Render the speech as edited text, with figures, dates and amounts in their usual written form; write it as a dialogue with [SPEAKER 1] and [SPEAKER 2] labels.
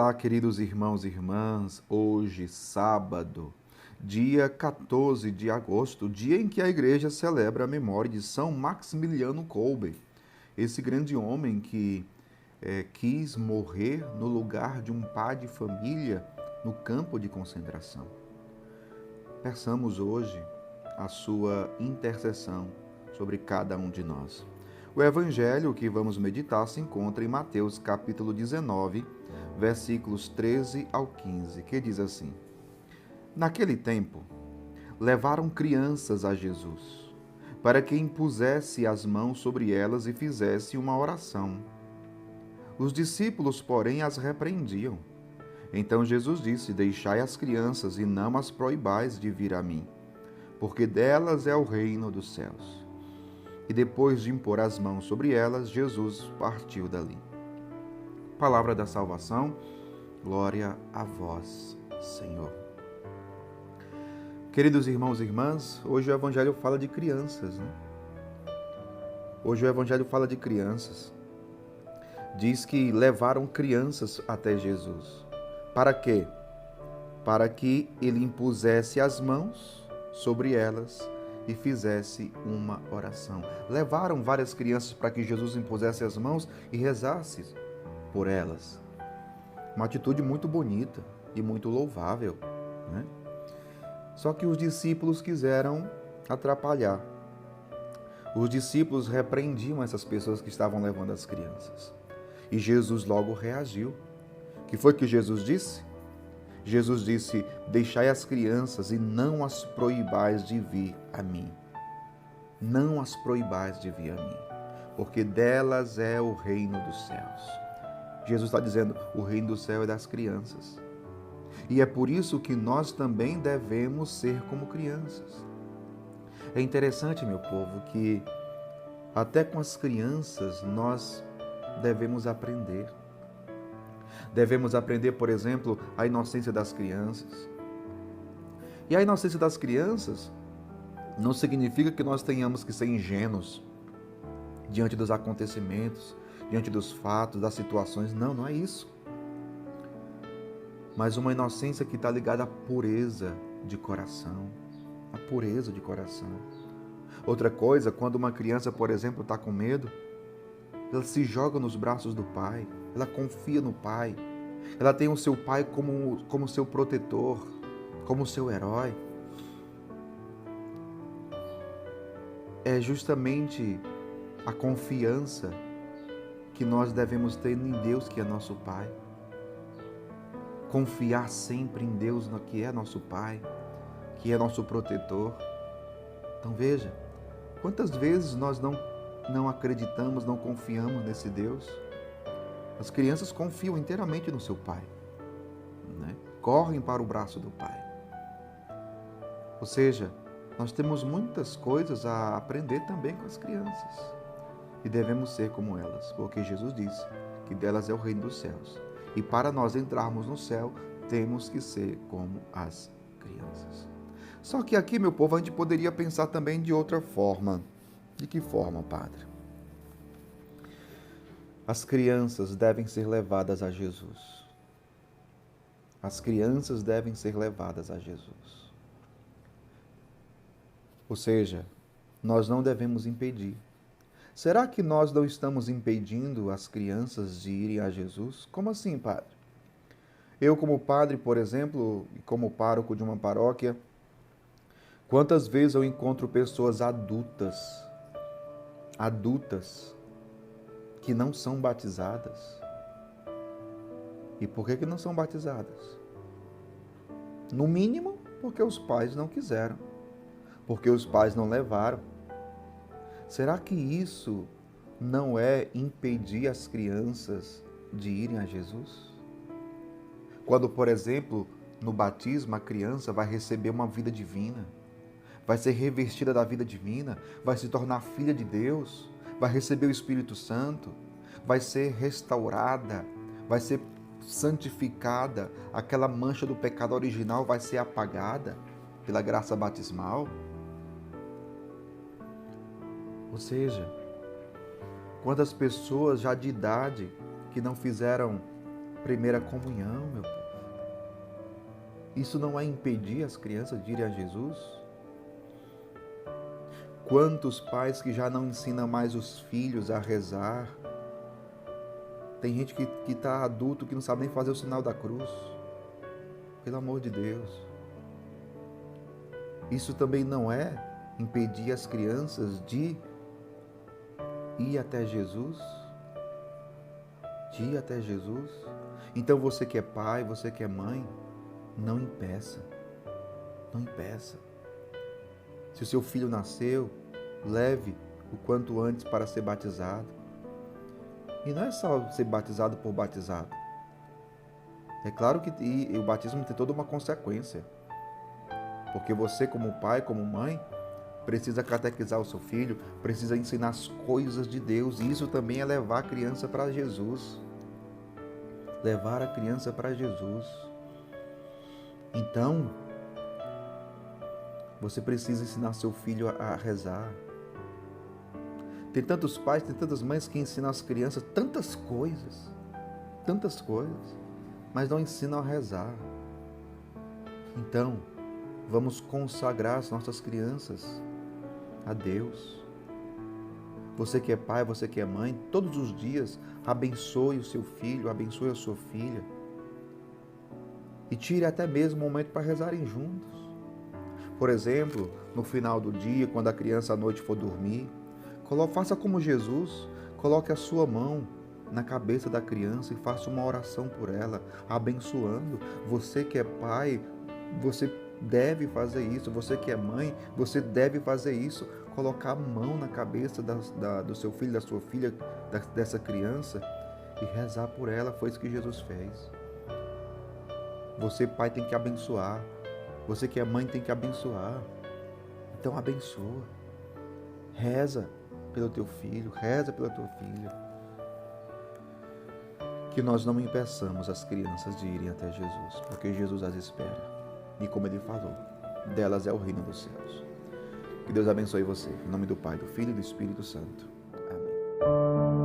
[SPEAKER 1] Olá, queridos irmãos e irmãs. Hoje, sábado, dia 14 de agosto, dia em que a igreja celebra a memória de São Maximiliano Kolbe, esse grande homem que quis morrer no lugar de um pai de família no campo de concentração. Peçamos hoje a sua intercessão sobre cada um de nós. O evangelho que vamos meditar se encontra em Mateus capítulo 19, versículos 13 ao 15, que diz assim: Naquele tempo, levaram crianças a Jesus, para que impusesse as mãos sobre elas e fizesse uma oração. Os discípulos, porém, as repreendiam. Então Jesus disse: Deixai as crianças e não as proibais de vir a mim, porque delas é o reino dos céus. E depois de impor as mãos sobre elas, Jesus partiu dali. Palavra da salvação, glória a vós, Senhor. Queridos irmãos e irmãs, hoje o Evangelho fala de crianças, né? Hoje o Evangelho fala de crianças. Diz que levaram crianças até Jesus. Para quê? Para que ele impusesse as mãos sobre elas e fizesse uma oração. Levaram várias crianças para que Jesus impusesse as mãos e rezasse por elas. Uma atitude muito bonita e muito louvável, né? Só que os discípulos quiseram atrapalhar. Os discípulos repreendiam essas pessoas que estavam levando as crianças. E Jesus logo reagiu. O que foi que Jesus disse? Jesus disse: Deixai as crianças e não as proibais de vir a mim. Não as proibais de vir a mim, porque delas é o reino dos céus. Jesus está dizendo: o reino do céu é das crianças. E é por isso que nós também devemos ser como crianças. É interessante, meu povo, que até com as crianças nós devemos aprender. Devemos aprender, por exemplo, a inocência das crianças. E a inocência das crianças não significa que nós tenhamos que ser ingênuos diante dos acontecimentos, diante dos fatos, das situações. Não, não é isso. Mas uma inocência que está ligada à pureza de coração. A pureza de coração. Outra coisa, quando uma criança, por exemplo, está com medo, ela se joga nos braços do pai, ela confia no pai, ela tem o seu pai como seu protetor, como seu herói. É justamente a confiança que nós devemos ter em Deus, que é nosso Pai. Confiar sempre em Deus, que é nosso Pai, que é nosso protetor. Então veja, quantas vezes nós não acreditamos, não confiamos nesse Deus? As crianças confiam inteiramente no seu pai, né? Correm para o braço do pai. Ou seja, nós temos muitas coisas a aprender também com as crianças. E devemos ser como elas, porque Jesus disse que delas é o reino dos céus. E para nós entrarmos no céu, temos que ser como as crianças. Só que aqui, meu povo, a gente poderia pensar também de outra forma. De que forma, Padre? As crianças devem ser levadas a Jesus. As crianças devem ser levadas a Jesus. Ou seja, nós não devemos impedir. Será que nós não estamos impedindo as crianças de irem a Jesus? Como assim, Padre? Eu, como padre, por exemplo, e como pároco de uma paróquia, quantas vezes eu encontro pessoas adultas, que não são batizadas. E por que não são batizadas? No mínimo, porque os pais não quiseram, porque os pais não levaram. Será que isso não é impedir as crianças de irem a Jesus? Quando, por exemplo, no batismo, a criança vai receber uma vida divina, vai ser revestida da vida divina, vai se tornar filha de Deus, vai receber o Espírito Santo, vai ser restaurada, vai ser santificada, aquela mancha do pecado original vai ser apagada pela graça batismal. Ou seja, quantas pessoas já de idade que não fizeram primeira comunhão, meu povo. Isso não é impedir as crianças de irem a Jesus? Quantos pais que já não ensinam mais os filhos a rezar? Tem gente que está adulto que não sabe nem fazer o sinal da cruz. Pelo amor de Deus. Isso também não é impedir as crianças de ir até Jesus? De ir até Jesus? Então você que é pai, você que é mãe, não impeça. Não impeça. Se o seu filho nasceu, leve o quanto antes para ser batizado. E não é só ser batizado por batizado. É claro que o batismo tem toda uma consequência. Porque você, como pai, como mãe, precisa catequizar o seu filho, precisa ensinar as coisas de Deus. E isso também é levar a criança para Jesus. Levar a criança para Jesus. Então, você precisa ensinar seu filho a rezar. Tem tantos pais, tem tantas mães que ensinam as crianças tantas coisas, mas não ensinam a rezar. Então, vamos consagrar as nossas crianças a Deus. Você que é pai, você que é mãe, todos os dias abençoe o seu filho, abençoe a sua filha. E tire até mesmo um momento para rezarem juntos. Por exemplo, no final do dia, quando a criança à noite for dormir, faça como Jesus, coloque a sua mão na cabeça da criança e faça uma oração por ela, abençoando. Você que é pai, você deve fazer isso. Você que é mãe, você deve fazer isso. Colocar a mão na cabeça do seu filho, da sua filha, dessa criança e rezar por ela. Foi isso que Jesus fez. Você, pai, tem que abençoar. Você que é mãe tem que abençoar. Então abençoa. Reza pelo teu filho, reza pela tua filha. Que nós não impeçamos as crianças de irem até Jesus, porque Jesus as espera. E como ele falou, delas é o reino dos céus. Que Deus abençoe você. Em nome do Pai, do Filho e do Espírito Santo. Amém.